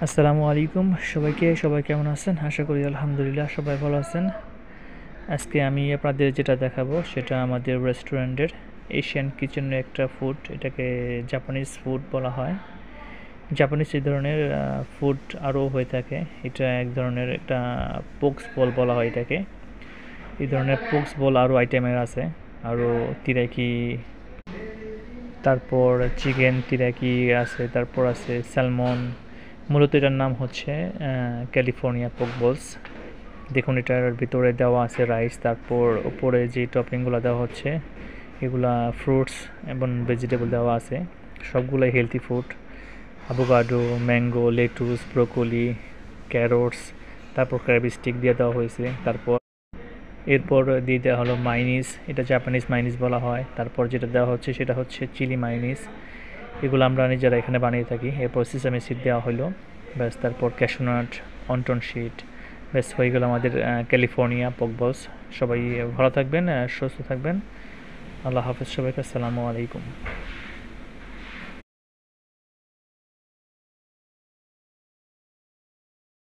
আসসালামু আলাইকুম সবাই কেমন আছেন? আশা করি আলহামদুলিল্লাহ সবাই ভালো আছেন। আজকে আমি আপনাদের যেটা দেখাবো সেটা আমাদের রেস্টুরেন্টের এশিয়ান কিচেনের একটা ফুড। এটাকে জাপানিজ ফুড বলা হয়। জাপানিজ এই ধরনের ফুড আরও হয়ে থাকে। এটা এক ধরনের একটা পোকস বল বলা হয় এটাকে। এই ধরনের পোকস বল আরও আইটেমের আছে। আরও তিরাকি, তারপর চিকেন তিরাকি আছে, তারপর আছে স্যালমন। মূলত এটার নাম হচ্ছে ক্যালিফোর্নিয়া পোক বলস। দেখুন এটার ভিতরে দেওয়া আছে রাইস, তারপর উপরে যে টপিংগুলো দেওয়া হচ্ছে এগুলা ফ্রুটস এবং ভেজিটেবল দেওয়া আছে। সবগুলাই healthy food. Avocado, mango, lettuce, broccoli, carrots, তারপর ক্র্যাব স্টিক দিয়ে দেওয়া হয়েছে। এরপর দিয়ে দেওয়া হলো মাইনিস, এটা জাপানিজ মাইনিস বলা হয়। তারপর যেটা দেওয়া হচ্ছে সেটা হচ্ছে চিলি মাইনিস। এগুলো আমরা নিজেরা এখানে বানিয়ে থাকি। এরপর সিসামি সিড দেওয়া হলো, ব্যাস। তারপর ক্যাশনাট, অন্টন শিট, ব্যাস হয়ে গেল আমাদের ক্যালিফোর্নিয়া পোক বলস। সবাই ভালো থাকবেন, সুস্থ থাকবেন। আল্লাহ হাফেজ সবাইকে। আসসালামু আলাইকুম।